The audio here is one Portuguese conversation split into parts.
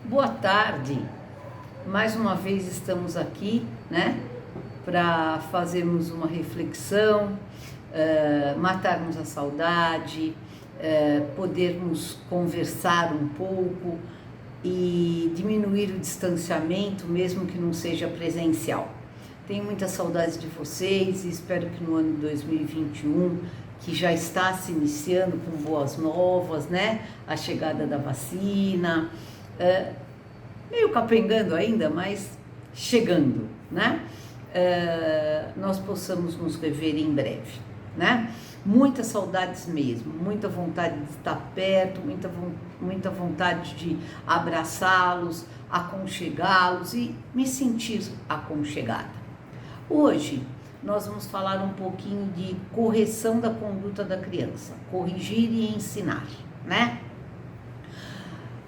Boa tarde, mais uma vez estamos aqui, né, para fazermos uma reflexão, matarmos a saudade, podermos conversar um pouco e diminuir o distanciamento, mesmo que não seja presencial. Tenho muita saudade de vocês e espero que no ano 2021, que já está se iniciando com boas novas, né, a chegada da vacina, meio capengando ainda, mas chegando, né? Nós possamos nos rever em breve, né? Muitas saudades mesmo, muita vontade de estar perto, muita vontade de abraçá-los, aconchegá-los e me sentir aconchegada. Hoje nós vamos falar um pouquinho de correção da conduta da criança, corrigir e ensinar, né?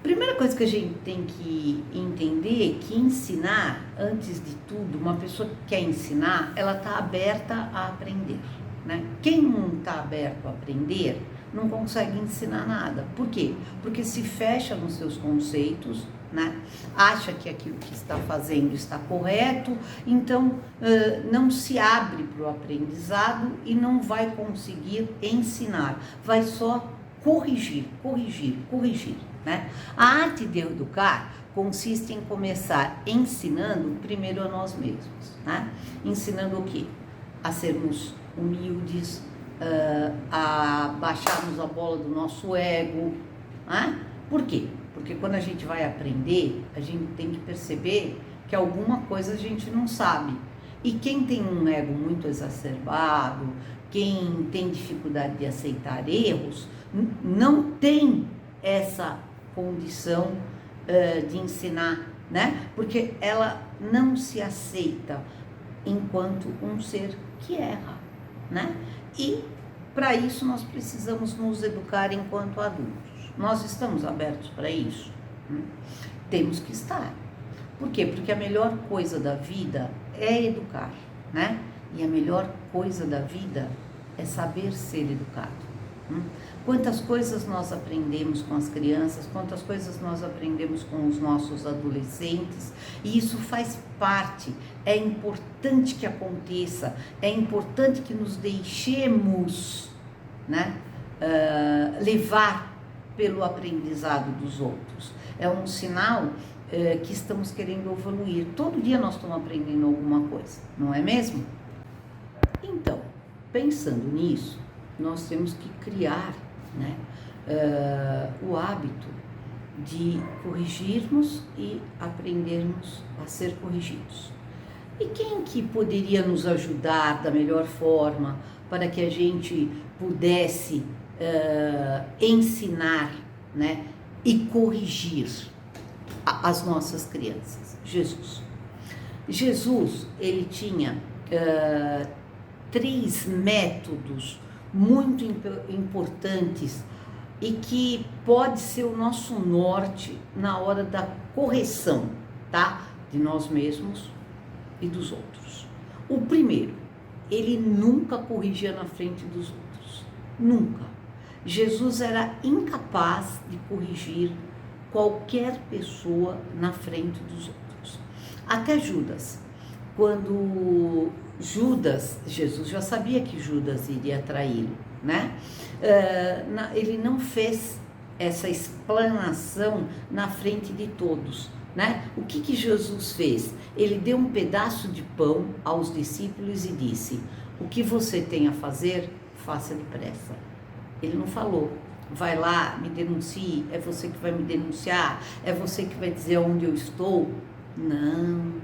Primeira coisa que a gente tem que entender é que ensinar, antes de tudo, uma pessoa que quer ensinar, ela está aberta a aprender, né? Quem não está aberto a aprender, não consegue ensinar nada. Por quê? Porque se fecha nos seus conceitos, né? Acha que aquilo que está fazendo está correto, então não se abre para o aprendizado e não vai conseguir ensinar, vai só corrigir, né? A arte de educar consiste em começar ensinando primeiro a nós mesmos, né? Ensinando o quê? A sermos humildes, a baixarmos a bola do nosso ego, né? Por quê? Porque quando a gente vai aprender, a gente tem que perceber que alguma coisa a gente não sabe. E quem tem um ego muito exacerbado, quem tem dificuldade de aceitar erros, não tem essa condição de ensinar, né? Porque ela não se aceita enquanto um ser que erra, né? E para isso nós precisamos nos educar enquanto adultos. Nós estamos abertos para isso? Temos que estar. Por quê? Porque a melhor coisa da vida é educar, né? E a melhor coisa da vida é saber ser educado. Quantas coisas nós aprendemos com as crianças, quantas coisas nós aprendemos com os nossos adolescentes, e isso faz parte, é importante que aconteça, é importante que nos deixemos, né, levar pelo aprendizado dos outros. É um sinal que estamos querendo evoluir. Todo dia nós estamos aprendendo alguma coisa, não é mesmo? Então, pensando nisso, nós temos que criar, né, o hábito de corrigirmos e aprendermos a ser corrigidos. E quem que poderia nos ajudar da melhor forma para que a gente pudesse ensinar, né, e corrigir as nossas crianças? Jesus. Jesus, ele tinha 3 métodos muito importantes e que pode ser o nosso norte na hora da correção, tá? De nós mesmos e dos outros. O primeiro, ele nunca corrigia na frente dos outros, nunca. Jesus era incapaz de corrigir qualquer pessoa na frente dos outros. Até Judas, quando Jesus já sabia que Judas iria traí-lo, né? Ele não fez essa explanação na frente de todos, né? O que Jesus fez? Ele deu um pedaço de pão aos discípulos e disse: o que você tem a fazer, faça depressa. Ele não falou: vai lá, me denuncie, é você que vai me denunciar, é você que vai dizer onde eu estou. Não.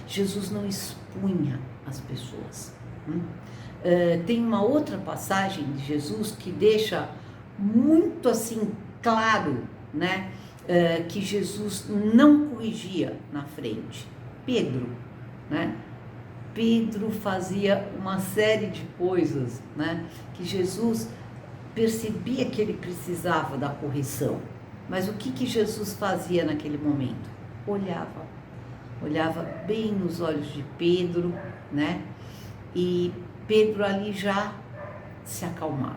Jesus não expunha as pessoas. Tem uma outra passagem de Jesus que deixa muito assim claro, né, que Jesus não corrigia na frente. Pedro, né? Pedro fazia uma série de coisas, né, que Jesus percebia que ele precisava da correção. Mas o que Jesus fazia naquele momento? Olhava bem nos olhos de Pedro, né? E Pedro ali já se acalmava,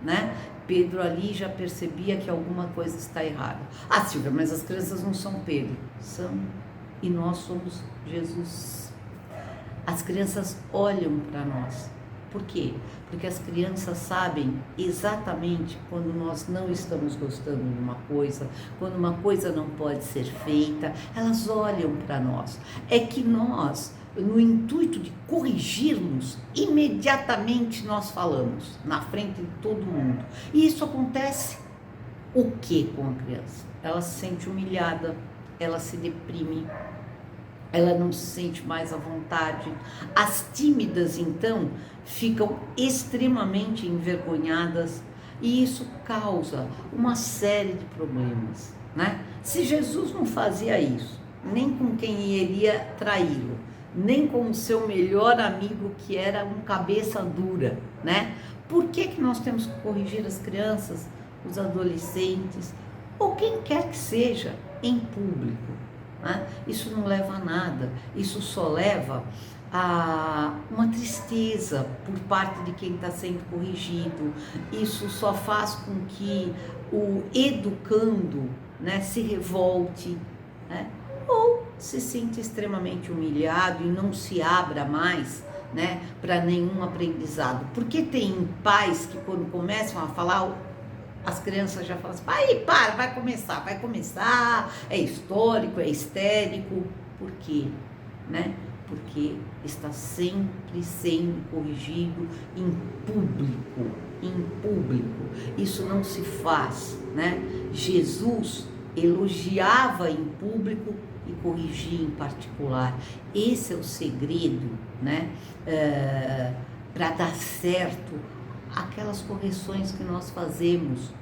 né? Pedro ali já percebia que alguma coisa está errada. Ah, Silvia, mas as crianças não são Pedro. São, e nós somos Jesus. As crianças olham para nós. Por quê? Porque as crianças sabem exatamente quando nós não estamos gostando de uma coisa, quando uma coisa não pode ser feita, elas olham para nós. É que nós, no intuito de corrigirmos, imediatamente nós falamos na frente de todo mundo. E isso acontece o que com a criança? Ela se sente humilhada, ela se deprime, ela não se sente mais à vontade. As tímidas, então, ficam extremamente envergonhadas e isso causa uma série de problemas, né? Se Jesus não fazia isso, nem com quem iria traí-lo, nem com o seu melhor amigo que era um cabeça dura, né? Por que nós temos que corrigir as crianças, os adolescentes, ou quem quer que seja, em público? Isso não leva a nada, isso só leva a uma tristeza por parte de quem está sendo corrigido, isso só faz com que o educando, né, se revolte, né, ou se sinta extremamente humilhado e não se abra mais, né, para nenhum aprendizado. Porque tem pais que quando começam a falar, as crianças já falam assim, pai, para, vai começar, é histórico, é histérico. Por quê? Né? Porque está sempre sendo corrigido em público. Isso não se faz, né? Jesus elogiava em público e corrigia em particular. Esse é o segredo, né? Para dar certo aquelas correções que nós fazemos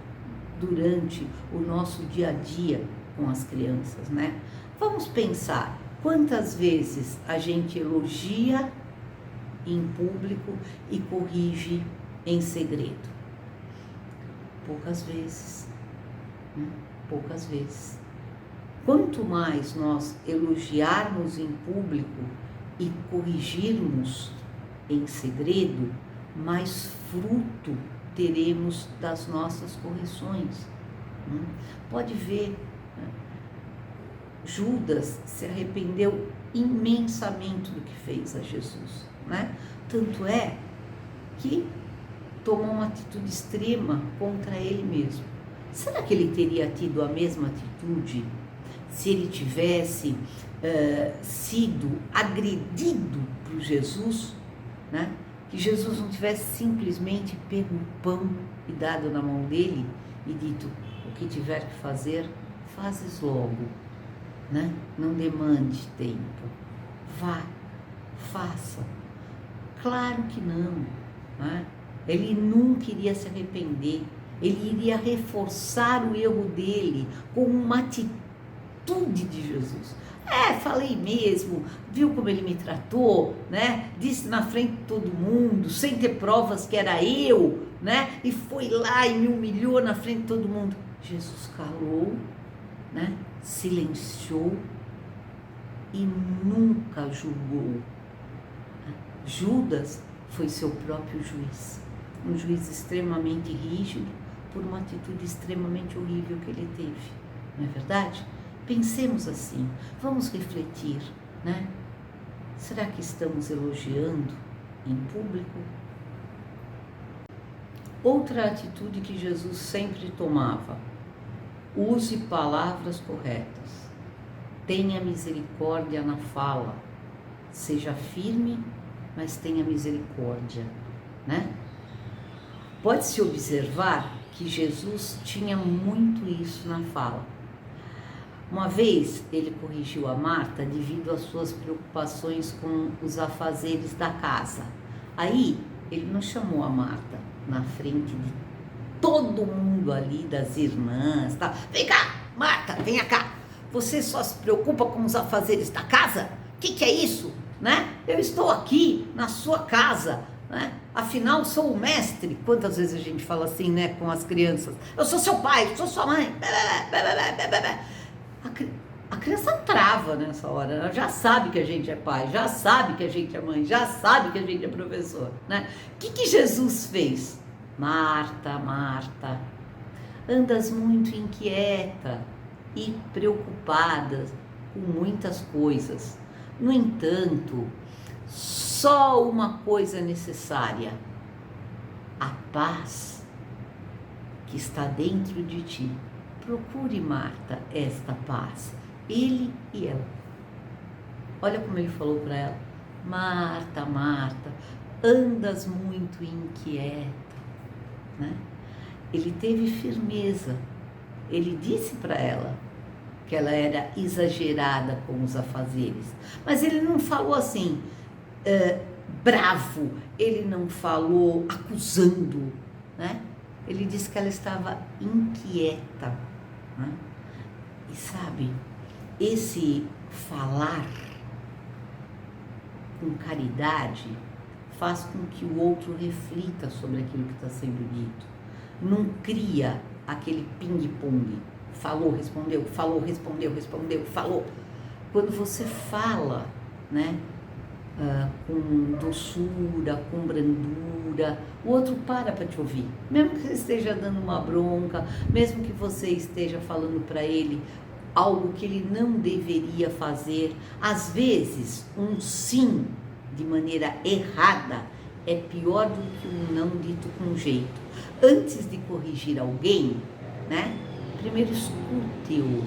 durante o nosso dia a dia com as crianças, né? Vamos pensar, quantas vezes a gente elogia em público e corrige em segredo? Poucas vezes, né? Poucas vezes. Quanto mais nós elogiarmos em público e corrigirmos em segredo, mais fruto teremos das nossas correções. Pode ver, Judas se arrependeu imensamente do que fez a Jesus, né? Tanto é que tomou uma atitude extrema contra ele mesmo. Será que ele teria tido a mesma atitude se ele tivesse sido agredido por Jesus, né? Que Jesus não tivesse simplesmente pego o pão e dado na mão dele e dito, o que tiver que fazer, fazes logo, né? Não demande tempo, vá, faça. Claro que não, né? Ele nunca iria se arrepender, ele iria reforçar o erro dele com uma atitude de Jesus. Falei mesmo, viu como ele me tratou, né? Disse na frente de todo mundo, sem ter provas que era eu, né? E foi lá e me humilhou na frente de todo mundo. Jesus calou, né? Silenciou e nunca julgou. Judas foi seu próprio juiz, um juiz extremamente rígido por uma atitude extremamente horrível que ele teve, não é verdade? Pensemos assim, vamos refletir, né? Será que estamos elogiando em público? Outra atitude que Jesus sempre tomava, use palavras corretas, tenha misericórdia na fala, seja firme, mas tenha misericórdia, né? Pode-se observar que Jesus tinha muito isso na fala. Uma vez ele corrigiu a Marta devido às suas preocupações com os afazeres da casa. Aí ele não chamou a Marta na frente de todo mundo ali, das irmãs, tá? Vem cá, Marta, venha cá. Você só se preocupa com os afazeres da casa? O que é isso, né? Eu estou aqui na sua casa, né? Afinal, sou o mestre. Quantas vezes a gente fala assim, né, com as crianças? Eu sou seu pai, sou sua mãe. A criança trava nessa hora, ela já sabe que a gente é pai, já sabe que a gente é mãe, já sabe que a gente é professor, né? O que Jesus fez? Marta, Marta, andas muito inquieta e preocupada com muitas coisas. No entanto, só uma coisa é necessária: a paz que está dentro de ti. Procure, Marta, esta paz. Ele e ela. Olha como ele falou para ela: Marta, Marta, andas muito inquieta, né? Ele teve firmeza. Ele disse para ela que ela era exagerada com os afazeres, mas ele não falou assim, bravo, ele não falou acusando, né? Ele disse que ela estava inquieta, né? E sabe, esse falar com caridade faz com que o outro reflita sobre aquilo que está sendo dito. Não cria aquele ping-pong. Falou, respondeu, falou, respondeu, respondeu, falou. Quando você fala, né, com doçura, com brandura, o outro para te ouvir. Mesmo que você esteja dando uma bronca, mesmo que você esteja falando para ele algo que ele não deveria fazer, às vezes um sim de maneira errada é pior do que um não dito com jeito. Antes de corrigir alguém, né, primeiro escute-o.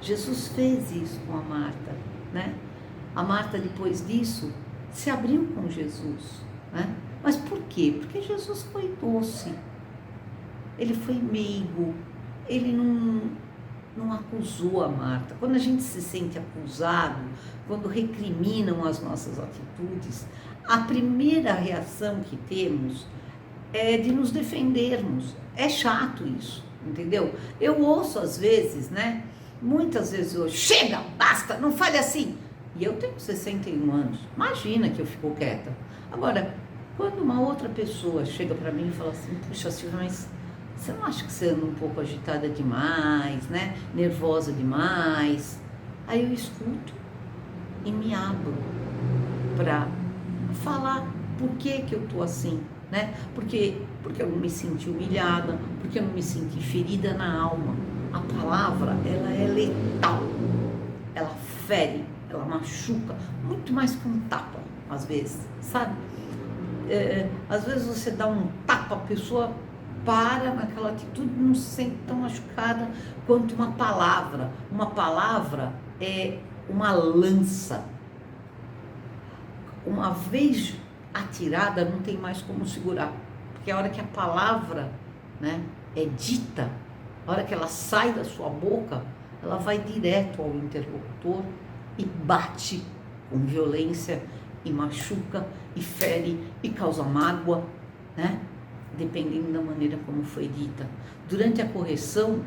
Jesus fez isso com a Marta, né? A Marta, depois disso, se abriu com Jesus, né? Mas por quê? Porque Jesus foi doce, ele foi meigo, ele não acusou a Marta. Quando a gente se sente acusado, quando recriminam as nossas atitudes, a primeira reação que temos é de nos defendermos. É chato isso, entendeu? Eu ouço às vezes, né? Muitas vezes eu chega, basta, não fale assim. E eu tenho 61 anos, imagina que eu fico quieta. Agora, quando uma outra pessoa chega para mim e fala assim, puxa Silvia, mas você não acha que você anda um pouco agitada demais, né? Nervosa demais? Aí eu escuto e me abro para falar por que eu tô assim, né? Porque eu não me senti humilhada, porque eu não me senti ferida na alma. A palavra, ela é letal, ela fere, ela machuca, muito mais que um tapa, às vezes, sabe? Às vezes você dá um tapa, a pessoa para naquela atitude, não se sente tão machucada quanto uma palavra. Uma palavra é uma lança. Uma vez atirada, não tem mais como segurar, porque a hora que a palavra, né, é dita, a hora que ela sai da sua boca, ela vai direto ao interlocutor e bate com violência, e machuca, e fere, e causa mágoa, né? Dependendo da maneira como foi dita. Durante a correção,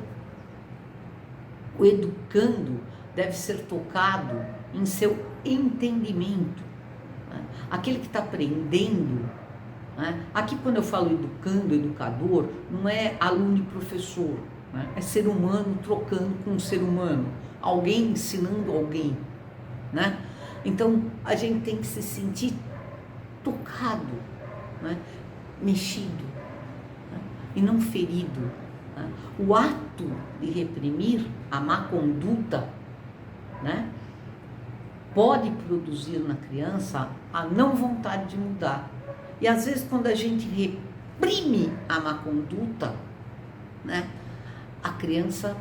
o educando deve ser tocado em seu entendimento, né? Aquele que está aprendendo, né? Aqui quando eu falo educando, educador, não é aluno e professor, né? É ser humano trocando com um ser humano, alguém ensinando alguém, né? Então a gente tem que se sentir tocado, né? Mexido, né? E não ferido, né? O ato de reprimir a má conduta, né, pode produzir na criança a não vontade de mudar. E às vezes quando a gente reprime a má conduta, né, a criança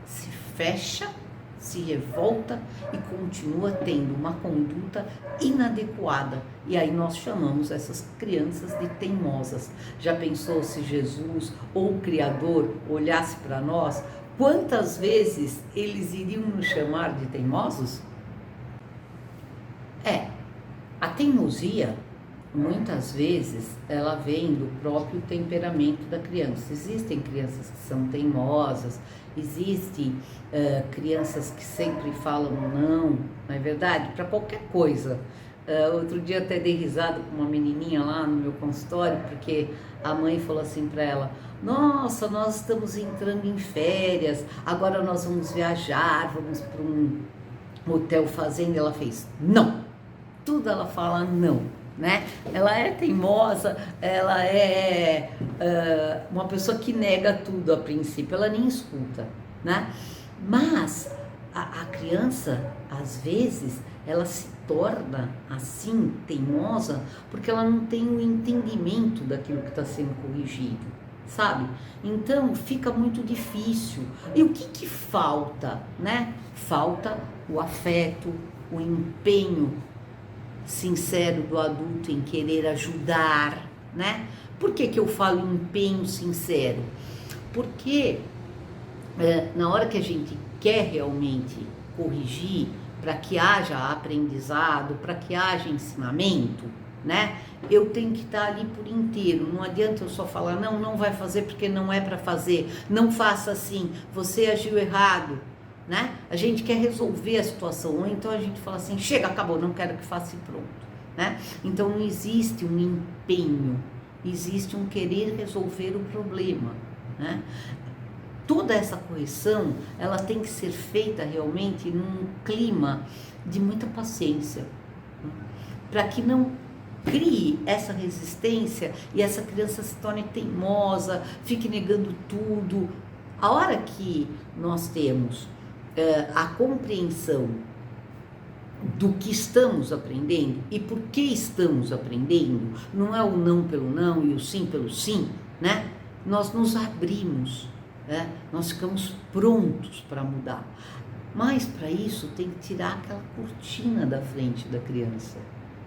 se fecha, se revolta e continua tendo uma conduta inadequada. E aí nós chamamos essas crianças de teimosas. Já pensou se Jesus ou o Criador olhasse para nós, quantas vezes eles iriam nos chamar de teimosos? A teimosia, muitas vezes, ela vem do próprio temperamento da criança. Existem crianças que são teimosas, existem crianças que sempre falam não é verdade? Para qualquer coisa. Outro dia até dei risada com uma menininha lá no meu consultório, porque a mãe falou assim para ela: nossa, nós estamos entrando em férias, agora nós vamos viajar, vamos para um hotel fazenda. Ela fez não. Tudo ela fala não. né? Ela é teimosa, ela é uma pessoa que nega tudo a princípio, ela nem escuta, né? Mas a criança, às vezes, ela se torna assim, teimosa, porque ela não tem o entendimento daquilo que está sendo corrigido, sabe? Então, fica muito difícil. E o que falta, né? Falta o afeto, o empenho sincero do adulto em querer ajudar, né? Por que eu falo empenho sincero? Porque na hora que a gente quer realmente corrigir, para que haja aprendizado, para que haja ensinamento, né? Eu tenho que estar ali por inteiro. Não adianta eu só falar, não vai fazer porque não é para fazer, não faça assim, você agiu errado, né? A gente quer resolver a situação, ou então a gente fala assim, chega, acabou, não quero que faça e pronto, né? Então não existe um empenho, existe um querer resolver o problema, né? Toda essa correção, ela tem que ser feita realmente num clima de muita paciência, para que não crie essa resistência e essa criança se torne teimosa, fique negando tudo. A hora que nós temos a compreensão do que estamos aprendendo e por que estamos aprendendo, não é o não pelo não e o sim pelo sim, né? Nós nos abrimos, né? Nós ficamos prontos para mudar. Mas para isso tem que tirar aquela cortina da frente da criança,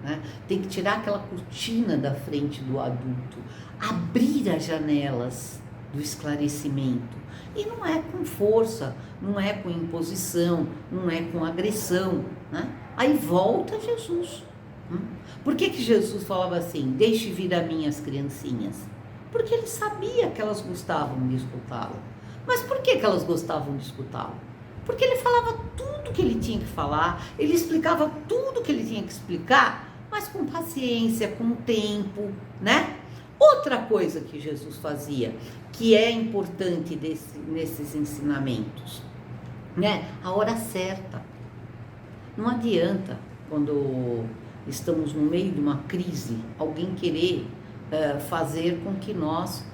né? Tem que tirar aquela cortina da frente do adulto, abrir as janelas do esclarecimento. E não é com força, não é com imposição, não é com agressão, né? Aí volta Jesus. Por que Jesus falava assim, deixe vir a mim as criancinhas? Porque ele sabia que elas gostavam de escutá-lo. Mas por que elas gostavam de escutá-lo? Porque ele falava tudo que ele tinha que falar, ele explicava tudo que ele tinha que explicar, mas com paciência, com tempo, né? Outra coisa que Jesus fazia, que é importante nesses ensinamentos, né? A hora certa. Não adianta, quando estamos no meio de uma crise, alguém querer fazer com que nós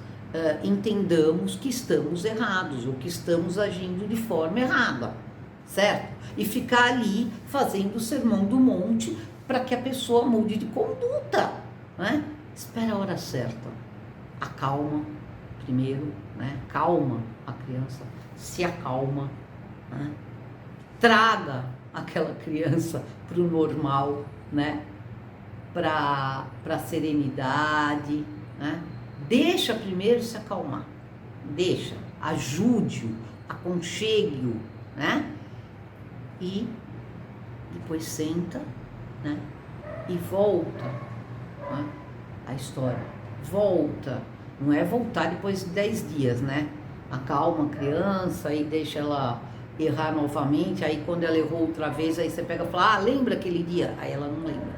entendamos que estamos errados ou que estamos agindo de forma errada, certo? E ficar ali fazendo o sermão do monte para que a pessoa mude de conduta, né? Espera a hora certa, acalma primeiro, né? Calma a criança, se acalma, né? Traga aquela criança para o normal, né? Para a serenidade, né? Deixa primeiro se acalmar, deixa, ajude-o, aconchegue-o, né? E depois senta, né? E volta, né? A história, volta, não é voltar depois de 10 dias, né? Acalma a criança e deixa ela errar novamente, aí quando ela errou outra vez, aí você pega e fala, lembra aquele dia? Aí ela não lembra.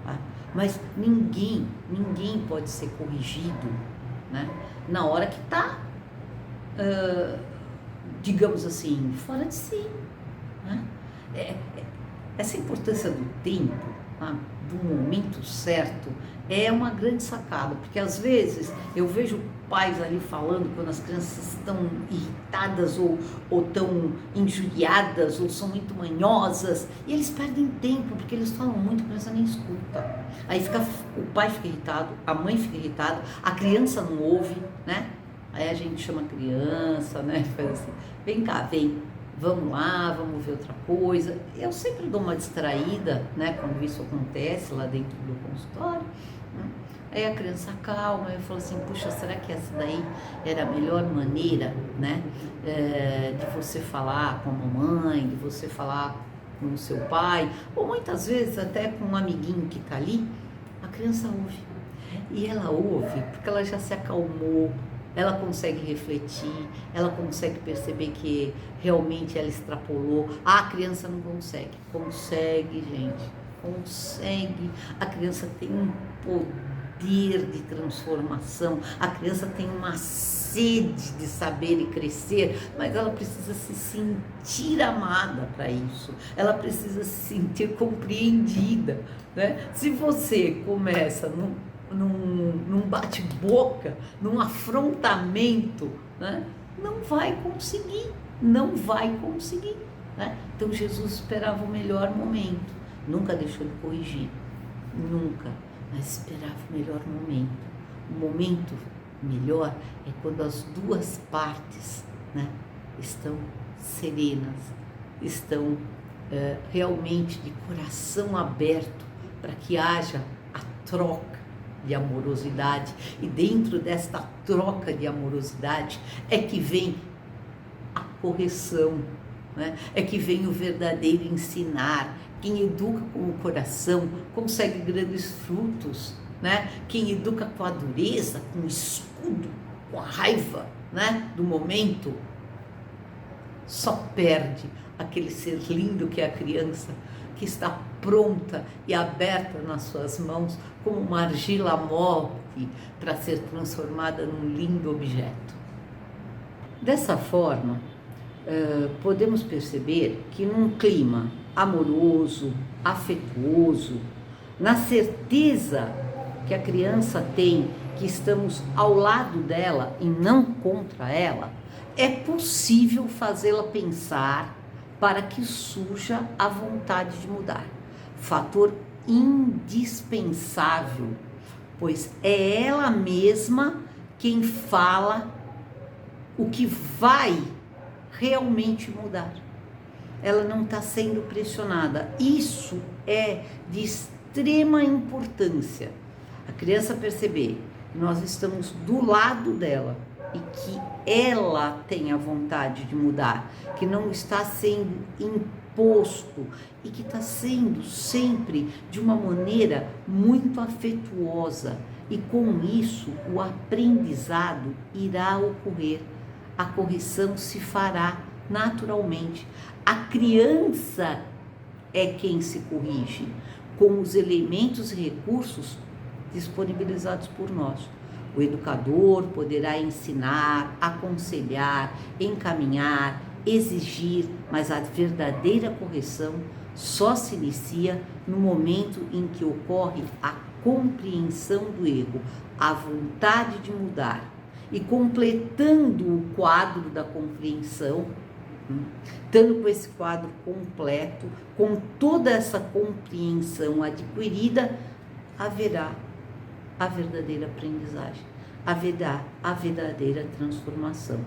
Tá? Mas ninguém pode ser corrigido, né? Na hora que está, digamos assim, fora de si, né? Essa importância do tempo, tá? Do momento certo, é uma grande sacada, porque às vezes eu vejo pais ali falando quando as crianças estão irritadas ou estão injuriadas ou são muito manhosas, e eles perdem tempo, porque eles falam muito, a criança nem escuta. Aí o pai fica irritado, a mãe fica irritada, a criança não ouve, né? Aí a gente chama a criança, né? Faz assim, vem cá, vem, vamos lá, vamos ver outra coisa. Eu sempre dou uma distraída, né? Quando isso acontece lá dentro do consultório, né? Aí a criança calma, eu falo assim, puxa, será que essa daí era a melhor maneira, né? De você falar com a mamãe, de você falar com o seu pai, ou muitas vezes até com um amiguinho que está ali, a criança ouve. E ela ouve porque ela já se acalmou, ela consegue refletir, ela consegue perceber que realmente ela extrapolou. A criança não consegue. Consegue, gente, consegue. A criança tem um poder poder de transformação. A criança tem uma sede de saber e crescer, mas ela precisa se sentir amada para isso. Ela precisa se sentir compreendida, né? Se você começa num bate-boca, num afrontamento, né? Não vai conseguir, né? Então Jesus esperava o melhor momento, nunca deixou de corrigir, nunca, mas esperava o melhor momento. O momento melhor é quando as duas partes, né, estão serenas, estão realmente de coração aberto para que haja a troca de amorosidade, e dentro desta troca de amorosidade é que vem a correção, né? É que vem o verdadeiro ensinar. Quem educa com o coração consegue grandes frutos, né? Quem educa com a dureza, com o escudo, com a raiva, né, do momento, só perde aquele ser lindo que é a criança, que está pronta e aberta nas suas mãos como uma argila mole para ser transformada num lindo objeto. Dessa forma, podemos perceber que num clima amoroso, afetuoso, na certeza que a criança tem que estamos ao lado dela e não contra ela, é possível fazê-la pensar para que surja a vontade de mudar. Fator indispensável, pois é ela mesma quem fala o que vai realmente mudar. Ela não está sendo pressionada. Isso é de extrema importância. A criança perceber que nós estamos do lado dela e que ela tem a vontade de mudar, que não está sendo imposto e que está sendo sempre de uma maneira muito afetuosa, e com isso o aprendizado irá ocorrer, a correção se fará naturalmente. A criança é quem se corrige com os elementos e recursos disponibilizados por nós. O educador poderá ensinar, aconselhar, encaminhar, exigir, mas a verdadeira correção só se inicia no momento em que ocorre a compreensão do erro, a vontade de mudar. E completando o quadro da compreensão, estando com esse quadro completo, com toda essa compreensão adquirida, haverá a verdadeira aprendizagem, haverá a verdadeira transformação.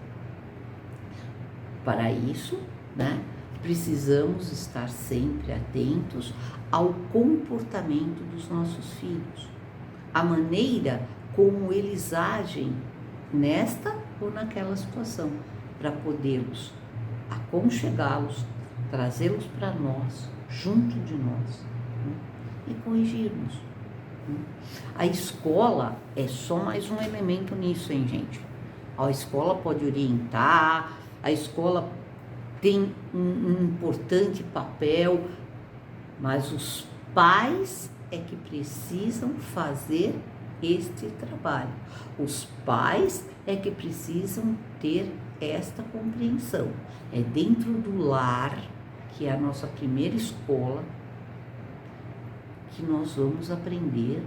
Para isso, né, precisamos estar sempre atentos ao comportamento dos nossos filhos, a maneira como eles agem nesta ou naquela situação, para podermos aconchegá-los, trazê-los para nós, junto de nós, né, e corrigirmos. A escola é só mais um elemento nisso, hein, gente? A escola pode orientar, a escola tem um importante papel, mas os pais é que precisam fazer este trabalho. Os pais é que precisam ter esta compreensão. É dentro do lar, que é a nossa primeira escola, que nós vamos aprender,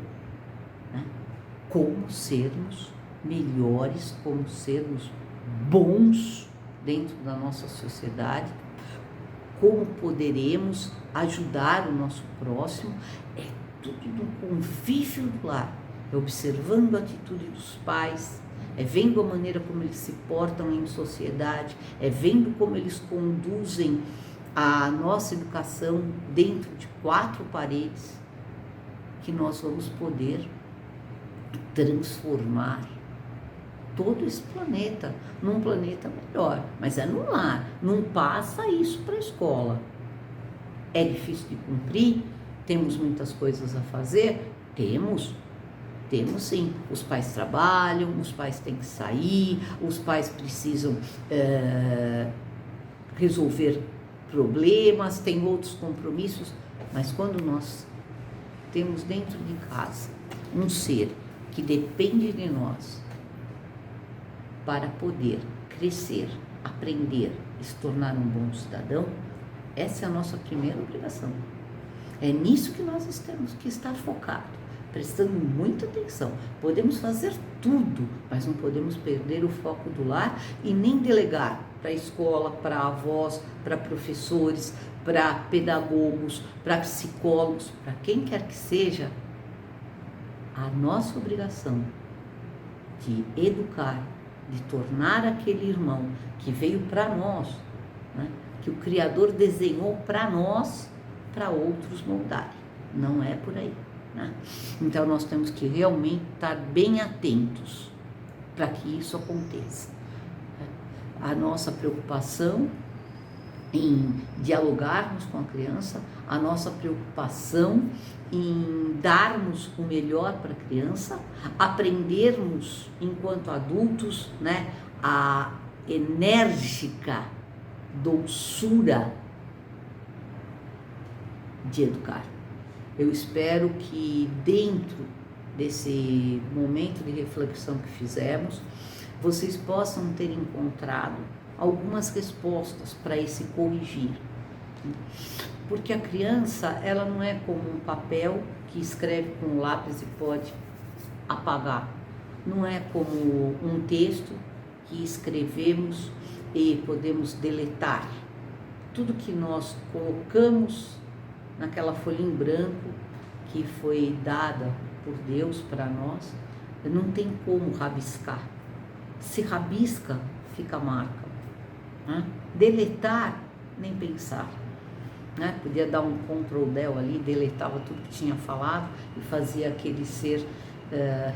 né, como sermos melhores, como sermos bons dentro da nossa sociedade, como poderemos ajudar o nosso próximo. É tudo do convívio do lar, é observando a atitude dos pais, é vendo a maneira como eles se portam em sociedade, é vendo como eles conduzem a nossa educação dentro de 4 paredes, que nós vamos poder transformar todo esse planeta num planeta melhor. Mas é no lar, não passa isso para a escola. É difícil de cumprir, temos muitas coisas a fazer, temos sim. Os pais trabalham, os pais têm que sair, os pais precisam resolver problemas, tem outros compromissos, mas quando nós temos dentro de casa um ser que depende de nós para poder crescer, aprender e se tornar um bom cidadão, essa é a nossa primeira obrigação. É nisso que nós temos que estar focados, prestando muita atenção. Podemos fazer tudo, mas não podemos perder o foco do lar e nem delegar para a escola, para avós, para professores, para pedagogos, para psicólogos, para quem quer que seja, a nossa obrigação de educar, de tornar aquele irmão que veio para nós, né, que o Criador desenhou para nós, para outros moldarem. Não é por aí, né? Então nós temos que realmente estar bem atentos para que isso aconteça. A nossa preocupação em dialogarmos com a criança, a nossa preocupação em darmos o melhor para a criança, aprendermos enquanto adultos, né, a enérgica doçura de educar. Eu espero que dentro desse momento de reflexão que fizemos, vocês possam ter encontrado algumas respostas para esse corrigir. Porque a criança, ela não é como um papel que escreve com lápis e pode apagar. Não é como um texto que escrevemos e podemos deletar. Tudo que nós colocamos naquela folha em branco que foi dada por Deus para nós, não tem como rabiscar. Se rabisca, fica marca. Né? Deletar, nem pensar. Né? Podia dar um Ctrl+Del ali, deletava tudo que tinha falado e fazia aquele ser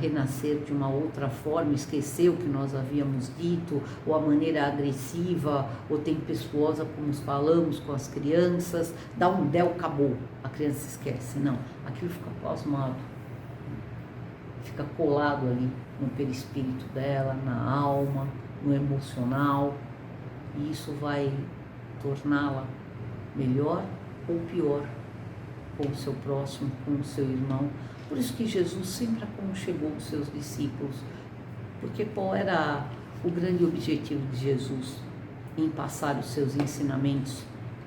renascer de uma outra forma, esquecer o que nós havíamos dito, ou a maneira agressiva ou tempestuosa como falamos com as crianças, dá um Del, acabou, a criança esquece. Não, aquilo fica plasmado, fica colado ali no perispírito dela, na alma, no emocional, e isso vai torná-la melhor ou pior com o seu próximo, com o seu irmão. Por isso que Jesus sempre aconchegou os seus discípulos, porque qual era o grande objetivo de Jesus em passar os seus ensinamentos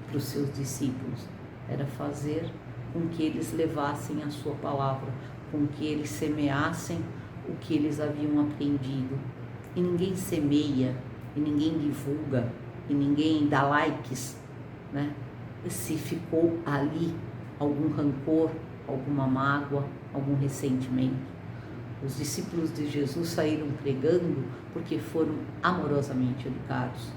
para os seus discípulos? Era fazer com que eles levassem a sua palavra, com que eles semeassem o que eles haviam aprendido. E ninguém semeia, e ninguém divulga, e ninguém dá likes, né? Se ficou ali algum rancor, alguma mágoa, algum ressentimento. Os discípulos de Jesus saíram pregando porque foram amorosamente educados,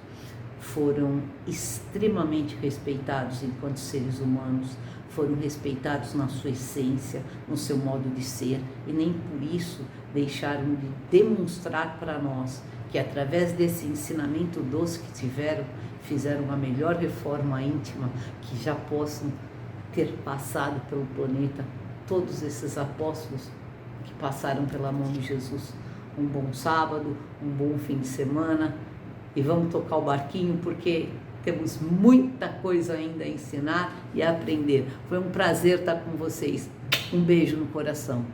foram extremamente respeitados enquanto seres humanos, foram respeitados na sua essência, no seu modo de ser, e nem por isso deixaram de demonstrar para nós que através desse ensinamento doce que tiveram, fizeram uma melhor reforma íntima, que já possam ter passado pelo planeta todos esses apóstolos que passaram pela mão de Jesus. Um bom sábado, um bom fim de semana, e vamos tocar o barquinho, porque temos muita coisa ainda a ensinar e a aprender. Foi um prazer estar com vocês. Um beijo no coração.